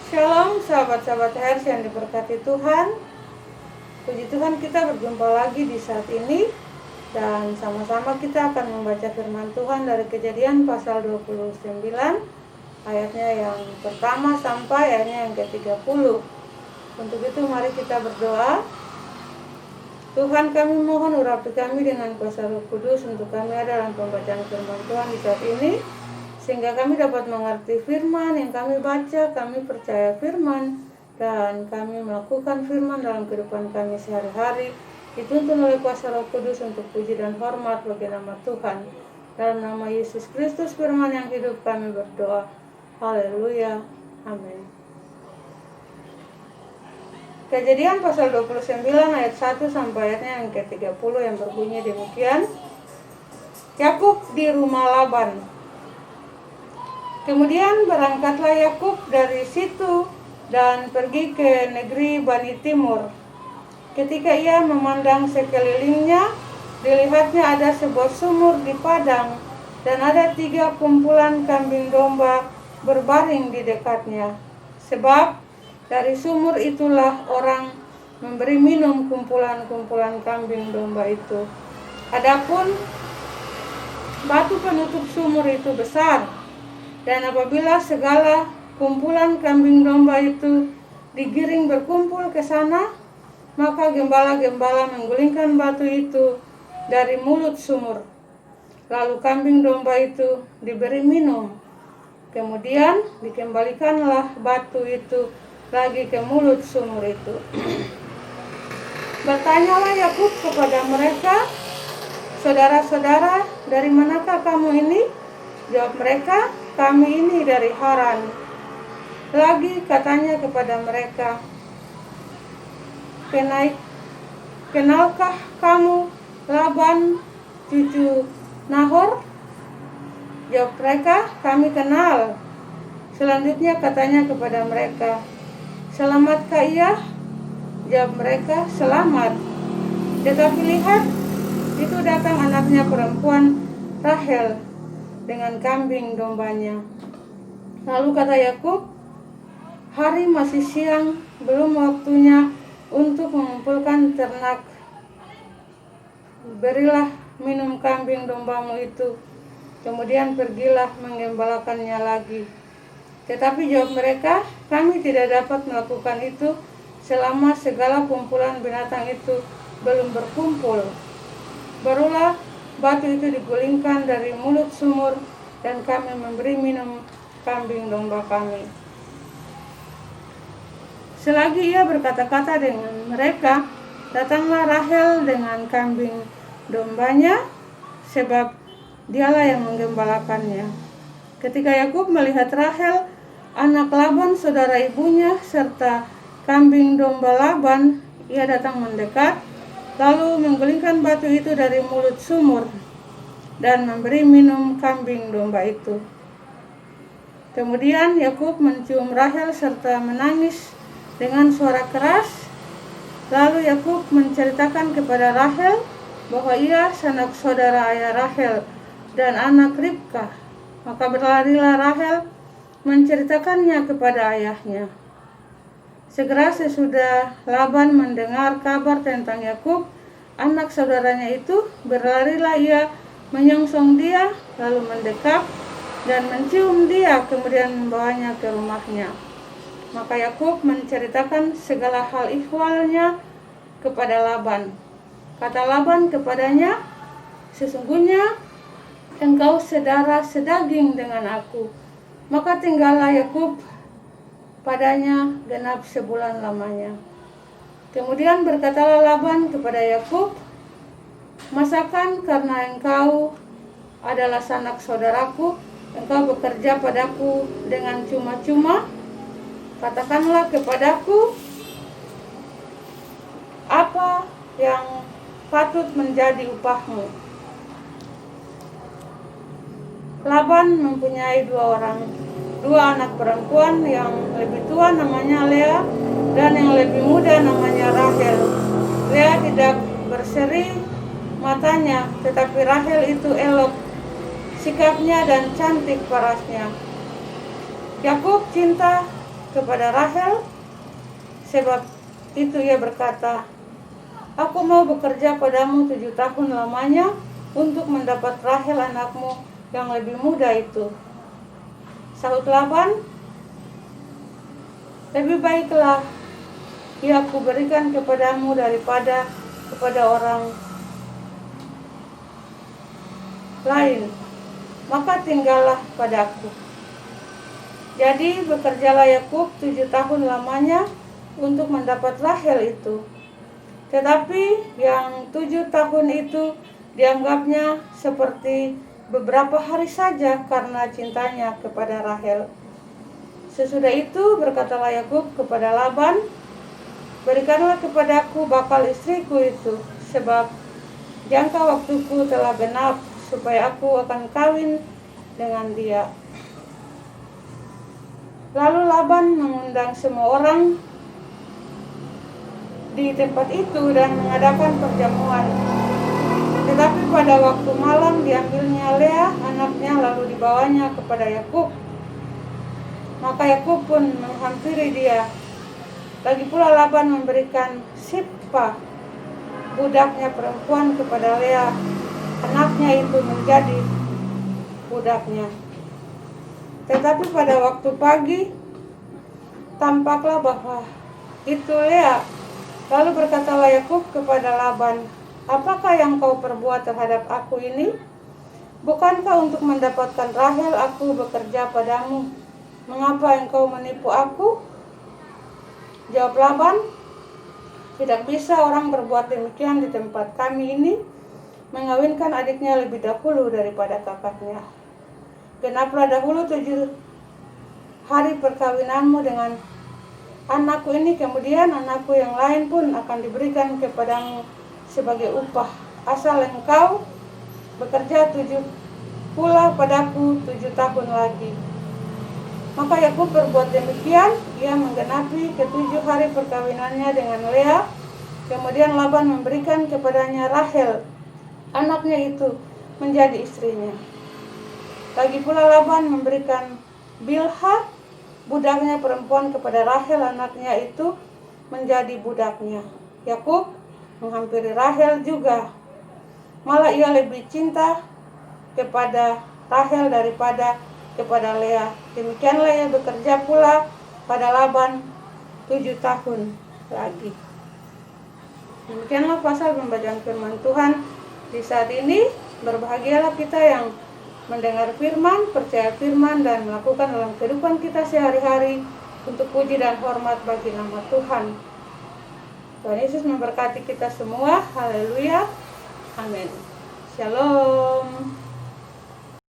Shalom sahabat-sahabat Hers yang diberkati Tuhan. Puji Tuhan, kita berjumpa lagi di saat ini. Dan sama-sama kita akan membaca firman Tuhan dari Kejadian pasal 29, ayatnya yang pertama sampai ayatnya yang ke-30. Untuk itu mari kita berdoa. Tuhan, kami mohon urapi kami dengan kuasa Roh Kudus untuk kami ada dalam pembacaan firman Tuhan di saat ini, sehingga kami dapat mengerti firman yang kami baca, kami percaya firman, dan kami melakukan firman dalam kehidupan kami sehari-hari, dituntun oleh kuasa Roh Kudus untuk puji dan hormat bagi nama Tuhan. Dalam nama Yesus Kristus firman yang hidup kami berdoa. Haleluya. Amin. Kejadian pasal 29 ayat 1 sampai ayatnya yang ke-30 yang berbunyi demikian. Yakub di rumah Laban. Kemudian berangkatlah Yakub dari situ dan pergi ke negeri Bani Timur. Ketika ia memandang sekelilingnya, dilihatnya ada sebuah sumur di padang dan ada 3 kumpulan kambing domba berbaring di dekatnya. Sebab dari sumur itulah orang memberi minum kumpulan-kumpulan kambing domba itu. Adapun batu penutup sumur itu besar, dan apabila segala kumpulan kambing domba itu digiring berkumpul ke sana, maka gembala-gembala menggulingkan batu itu dari mulut sumur. Lalu kambing domba itu diberi minum. Kemudian dikembalikanlah batu itu lagi ke mulut sumur itu. Bertanyalah Yakub kepada mereka, "Saudara-saudara, dari manakah kamu ini?" Jawab mereka, "Kami ini dari Haran." Lagi katanya kepada mereka, "Kenalkah kamu Laban, cucu Nahor?" Jawab mereka, "Kami kenal." Selanjutnya katanya kepada mereka, "Selamatkah ia?" Jawab mereka, "Selamat." Tetapi lihat, itu datang anaknya perempuan Rahel dengan kambing dombanya. Lalu kata Yakub, "Hari masih siang, belum waktunya untuk mengumpulkan ternak. Berilah minum kambing dombamu itu, kemudian pergilah menggembalakannya lagi." Tetapi jawab mereka, "Kami tidak dapat melakukan itu selama segala kumpulan binatang itu belum berkumpul." Barulah batu itu digulingkan dari mulut sumur, dan kami memberi minum kambing domba kami. Selagi ia berkata-kata dengan mereka, datanglah Rahel dengan kambing dombanya, sebab dialah yang menggembalakannya. Ketika Yakub melihat Rahel, anak Laban saudara ibunya, serta kambing domba Laban, ia datang mendekat, lalu menggulingkan batu itu dari mulut sumur dan memberi minum kambing domba itu. Kemudian Yakub mencium Rahel serta menangis dengan suara keras. Lalu Yakub menceritakan kepada Rahel bahwa ia sanak saudara ayah Rahel dan anak Ribkah. Maka berlarilah Rahel menceritakannya kepada ayahnya. Segera sesudah Laban mendengar kabar tentang Yakub, anak saudaranya itu, berlarilah ia menyongsong dia, lalu mendekat dan mencium dia, kemudian membawanya ke rumahnya. Maka Yakub menceritakan segala hal ihwalnya kepada Laban. Kata Laban kepadanya, "Sesungguhnya engkau sedara sedaging dengan aku." Maka tinggallah Yakub padanya genap sebulan lamanya. Kemudian berkatalah Laban kepada Yakub, "Masakan karena engkau adalah sanak saudaraku, engkau bekerja padaku dengan cuma-cuma? Katakanlah kepadaku apa yang patut menjadi upahmu." Laban mempunyai dua anak perempuan, yang lebih tua namanya Lea dan yang lebih muda namanya Rahel. Lea tidak berseri matanya, tetapi Rahel itu elok sikapnya dan cantik parasnya. Yakub cinta kepada Rahel, sebab itu ia berkata, "Aku mau bekerja padamu 7 tahun lamanya untuk mendapat Rahel anakmu yang lebih muda itu." Sahut Laban, "Lebih baiklah ia aku berikan kepadamu daripada kepada orang lain, maka tinggallah padaku." Jadi bekerjalah Yakub 7 tahun lamanya untuk mendapat Rahel itu. Tetapi yang 7 tahun itu dianggapnya seperti beberapa hari saja karena cintanya kepada Rahel. Sesudah itu berkatalah Yakub kepada Laban, "Berikanlah kepadaku bakal istriku itu, sebab jangka waktuku telah genap supaya aku akan kawin dengan dia." Lalu Laban mengundang semua orang di tempat itu dan mengadakan perjamuan. Tetapi pada waktu malam diambilnya Lea anaknya lalu dibawanya kepada Yakub. Maka Yakub pun menghampiri dia. Lagi pula Laban memberikan Silpa budaknya perempuan kepada Lea, anaknya itu menjadi budaknya. Tetapi pada waktu pagi tampaklah bahwa itu Lea. Lalu berkatalah Yakub kepada Laban, "Apakah yang kau perbuat terhadap aku ini? Bukankah untuk mendapatkan Rahel aku bekerja padamu? Mengapa engkau menipu aku?" Jawab Laban, "Tidak bisa orang berbuat demikian di tempat kami ini, mengawinkan adiknya lebih dahulu daripada kakaknya. Genaplah dahulu 7 hari perkawinanmu dengan anakku ini, kemudian anakku yang lain pun akan diberikan kepadamu sebagai upah, asal engkau bekerja pula padaku 7 tahun lagi." Maka Yakub berbuat demikian, ia menggenapi ke-7 hari perkawinannya dengan Lea. Kemudian Laban memberikan kepadanya Rahel, anaknya itu, menjadi istrinya. Lagi pula Laban memberikan Bilha, budaknya perempuan, kepada Rahel anaknya itu menjadi budaknya. Yakub menghampiri Rahel juga, malah ia lebih cinta kepada Rahel daripada kepada Lea. Demikianlah ia bekerja pula pada Laban 7 tahun lagi. Demikianlah pasal pembacaan firman Tuhan di saat ini. Berbahagialah kita yang mendengar firman, percaya firman, dan melakukan dalam kehidupan kita sehari-hari untuk puji dan hormat bagi nama Tuhan. Tuhan Yesus memberkati kita semua. Haleluya. Amin. Shalom.